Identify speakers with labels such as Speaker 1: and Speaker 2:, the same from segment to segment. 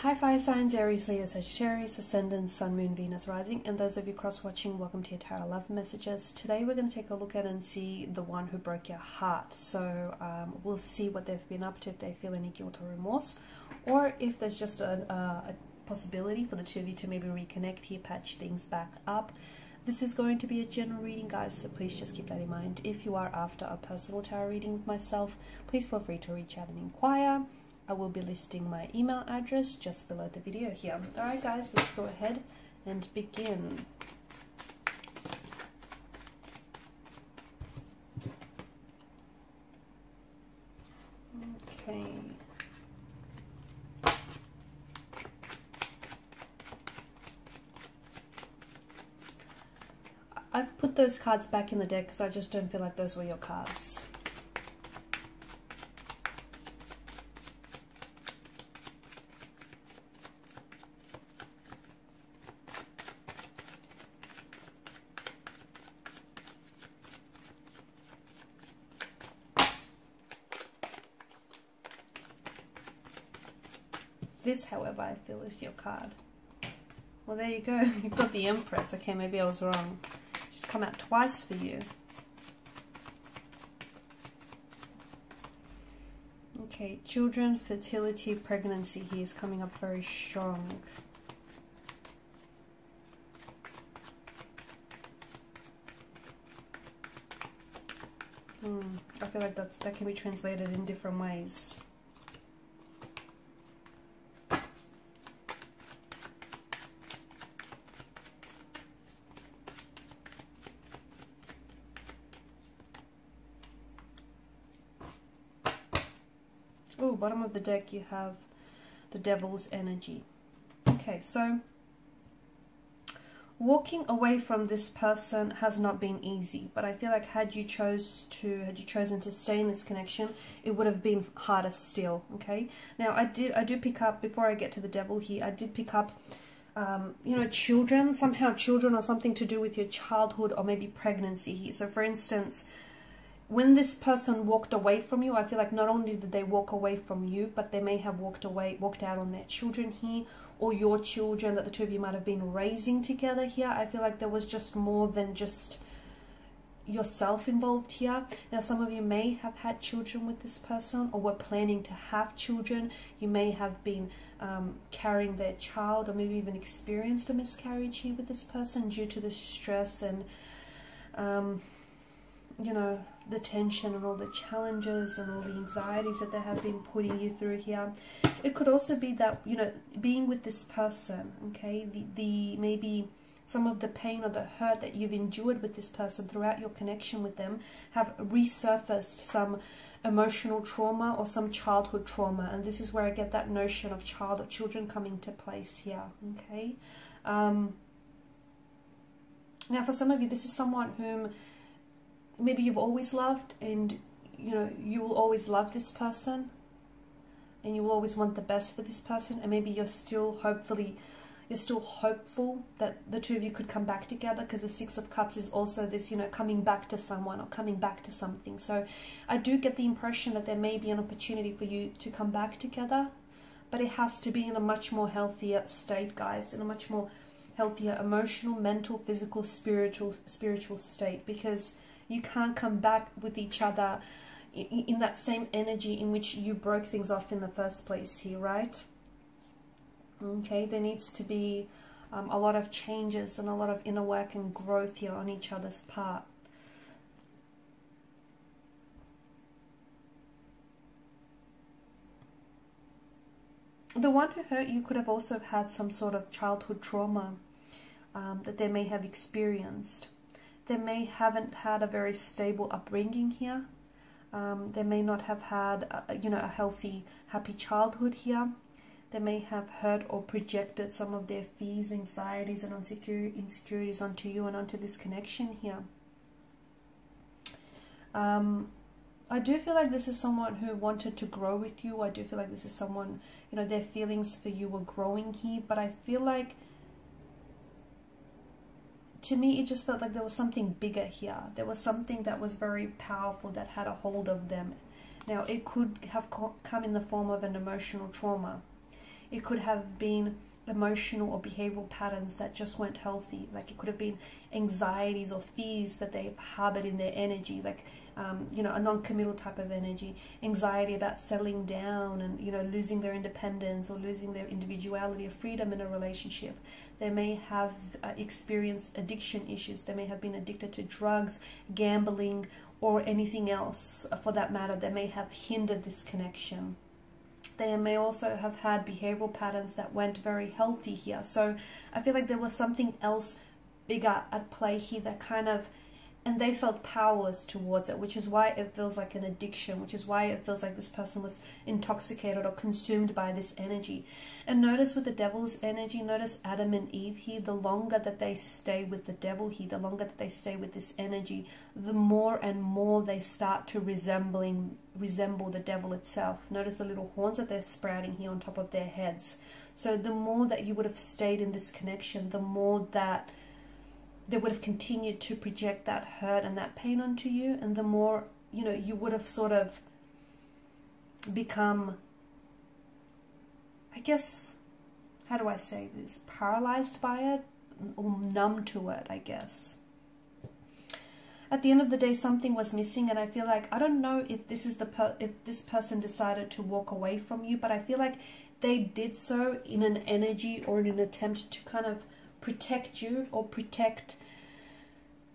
Speaker 1: Hi fire signs, Aries, Leo, Sagittarius, Ascendant, Sun, Moon, Venus, Rising, and those of you cross-watching, welcome to your Tarot Love Messages. Today we're going to take a look at and see the one who broke your heart. So we'll see what they've been up to, if they feel any guilt or remorse, or if there's just a possibility for the two of you to maybe reconnect here, patch things back up. This is going to be a general reading, guys, so please just keep that in mind. If you are after a personal tarot reading with myself, please feel free to reach out and inquire. I will be listing my email address just below the video here. Alright guys, let's go ahead and begin. Okay. I've put those cards back in the deck because I just don't feel like those were your cards. This, however, I feel is your card. Well, there you go. You've got the Empress. Okay, maybe I was wrong. She's come out twice for you. Okay, children, fertility, pregnancy here is coming up very strong. I feel like that can be translated in different ways. Oh, bottom of the deck you have the Devil's energy. Okay, so walking away from this person has not been easy, but I feel like had you chosen to stay in this connection, it would have been harder still. Okay, now I do pick up, before I get to the Devil here, I did pick up you know, children, somehow children, or something to do with your childhood or maybe pregnancy here. So for instance, when this person walked away from you, I feel like not only did they walk away from you, but they may have walked out on their children here, or your children that the two of you might have been raising together here. I feel like there was just more than just yourself involved here. Now, some of you may have had children with this person, or were planning to have children. You may have been carrying their child, or maybe even experienced a miscarriage here with this person due to the stress and you know, the tension and all the challenges and all the anxieties that they have been putting you through here. It could also be that, you know, being with this person, okay, maybe some of the pain or the hurt that you've endured with this person throughout your connection with them have resurfaced some emotional trauma or some childhood trauma, and this is where I get that notion of child or children coming to place here. Okay, now for some of you, this is someone whom maybe you've always loved, and you know, you will always love this person and you will always want the best for this person, and maybe you're still hopeful that the two of you could come back together, because the Six of Cups is also this, you know, coming back to someone or coming back to something. So I do get the impression that there may be an opportunity for you to come back together, but it has to be in a much more healthier state, guys, in a much more healthier emotional, mental, physical, spiritual state, because you can't come back with each other in that same energy in which you broke things off in the first place here, right? Okay, there needs to be a lot of changes and a lot of inner work and growth here on each other's part. The one who hurt you could have also had some sort of childhood trauma that they may have experienced. They may haven't had a very stable upbringing here. They may not have had, you know, a healthy, happy childhood here. They may have hurt or projected some of their fears, anxieties, and insecurities onto you and onto this connection here. I do feel like this is someone who wanted to grow with you. I do feel like this is someone, you know, their feelings for you were growing here, but I feel like, to me, it just felt like there was something bigger here. There was something that was very powerful that had a hold of them. Now, it could have come in the form of an emotional trauma. It could have been emotional or behavioral patterns that just weren't healthy. Like it could have been anxieties or fears that they harbored in their energy, like you know, a non-committal type of energy, anxiety about settling down and, you know, losing their independence or losing their individuality or freedom in a relationship. They may have experienced addiction issues. They may have been addicted to drugs, gambling, or anything else for that matter that may have hindered this connection. They may also have had behavioral patterns that weren't very healthy here. So I feel like there was something else bigger at play here that kind of, and they felt powerless towards it, which is why it feels like an addiction, which is why it feels like this person was intoxicated or consumed by this energy. And notice with the devil's energy, notice Adam and Eve here, the longer that they stay with the devil here, the longer that they stay with this energy, the more and more they start to resemble the devil itself. Notice the little horns that they're sprouting here on top of their heads. So the more that you would have stayed in this connection, the more that they would have continued to project that hurt and that pain onto you, and the more, you know, you would have sort of become, I guess, how do I say this, paralyzed by it or numb to it, I guess. At the end of the day, something was missing, and I feel like, I don't know if this is if this person decided to walk away from you, but I feel like they did so in an energy or in an attempt to kind of protect you or protect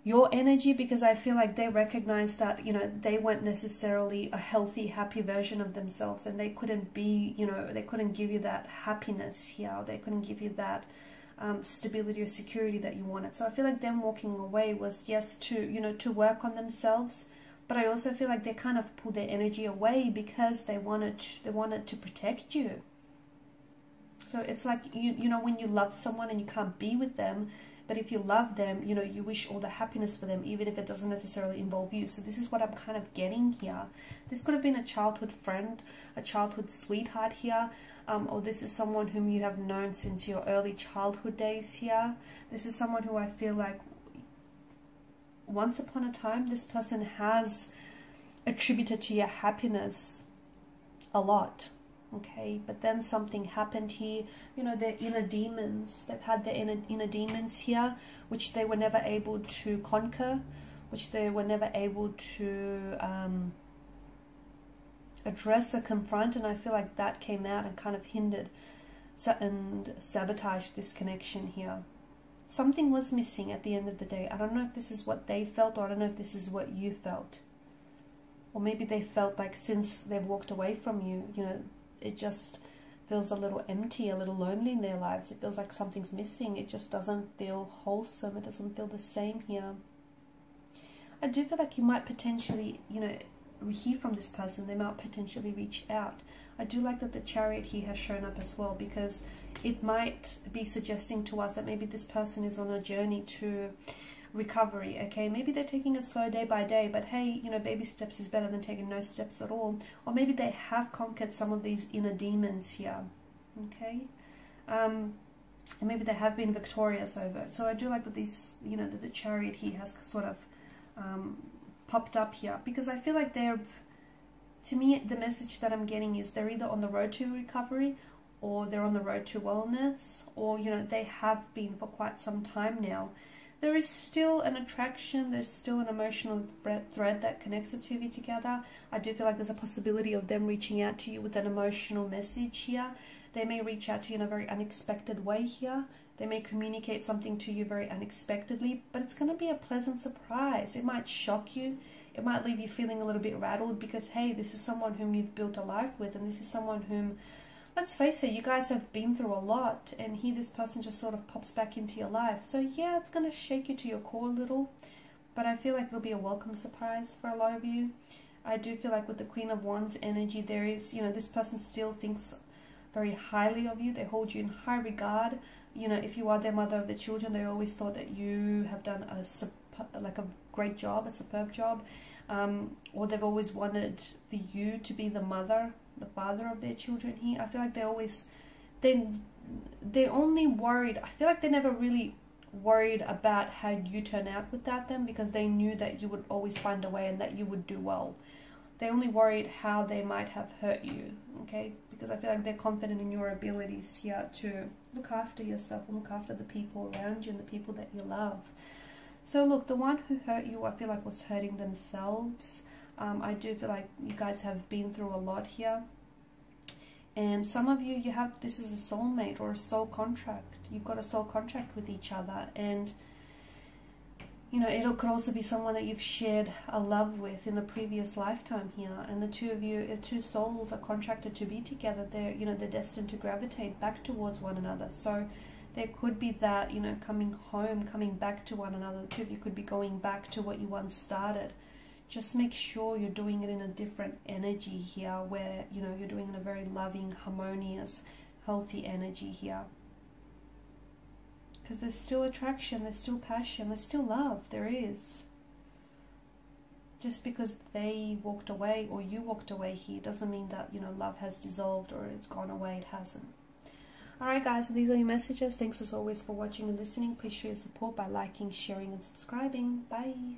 Speaker 1: your energy, because I feel like they recognize that, you know, they weren't necessarily a healthy, happy version of themselves, and they couldn't be, you know, they couldn't give you that happiness here, they couldn't give you that stability or security that you wanted. So I feel like them walking away was, yes, to, you know, to work on themselves, but I also feel like they kind of pulled their energy away because they wanted to protect you. So it's like, you know, when you love someone and you can't be with them, but if you love them, you know, you wish all the happiness for them, even if it doesn't necessarily involve you. So this is what I'm kind of getting here. This could have been a childhood friend, a childhood sweetheart here, or this is someone whom you have known since your early childhood days here. This is someone who I feel like once upon a time, this person has attributed to your happiness a lot. Okay, but then something happened here, you know, their inner demons, they've had their inner demons here, which they were never able to conquer, which they were never able to address or confront, and I feel like that came out and kind of hindered and sabotaged this connection here. Something was missing at the end of the day. I don't know if this is what they felt, or I don't know if this is what you felt. Or maybe they felt like since they've walked away from you, you know, it just feels a little empty, a little lonely in their lives. It feels like something's missing. It just doesn't feel wholesome. It doesn't feel the same here. I do feel like you might potentially, you know, hear from this person. They might potentially reach out. I do like that the Chariot here has shown up as well, because it might be suggesting to us that maybe this person is on a journey to recovery. Okay, maybe they're taking it slow day by day, but hey, you know, baby steps is better than taking no steps at all. Or maybe they have conquered some of these inner demons here. Okay, and maybe they have been victorious over it. So I do like that these, you know, that the Chariot here has sort of popped up here, because I feel like they're, to me, the message that I'm getting is they're either on the road to recovery, or they're on the road to wellness, or, you know, they have been for quite some time now. There is still an attraction, there's still an emotional thread that connects the two of you together. I do feel like there's a possibility of them reaching out to you with an emotional message here. They may reach out to you in a very unexpected way here. They may communicate something to you very unexpectedly, but it's going to be a pleasant surprise. It might shock you. It might leave you feeling a little bit rattled, because, hey, this is someone whom you've built a life with, and this is someone whom, let's face it, you guys have been through a lot, and here this person just sort of pops back into your life. So yeah, it's going to shake you to your core a little, but I feel like it'll be a welcome surprise for a lot of you. I do feel like with the Queen of Wands energy, there is, you know, this person still thinks very highly of you. They hold you in high regard. You know, if you are their mother of the children, they always thought that you have done a great job, a superb job, or they've always wanted for you to be the mother, the father of their children here. I feel like they're only worried. I feel like they never really worried about how you turn out without them, because they knew that you would always find a way and that you would do well. they're only worried how they might have hurt you, okay? Because I feel like they're confident in your abilities here to look after yourself and look after the people around you and the people that you love. So look, the one who hurt you, I feel like was hurting themselves. I do feel like you guys have been through a lot here. And some of you, you have, this is a soulmate or a soul contract. You've got a soul contract with each other. And, you know, it could also be someone that you've shared a love with in a previous lifetime here. And the two of you, two souls are contracted to be together. They're, you know, they're destined to gravitate back towards one another. So there could be that, you know, coming home, coming back to one another. The two of you could be going back to what you once started. Just make sure you're doing it in a different energy here where, you know, you're doing it in a very loving, harmonious, healthy energy here. Because there's still attraction, there's still passion, there's still love, there is. Just because they walked away or you walked away here doesn't mean that, you know, love has dissolved or it's gone away. It hasn't. Alright guys, so these are your messages. Thanks as always for watching and listening. Please show your support by liking, sharing and subscribing. Bye.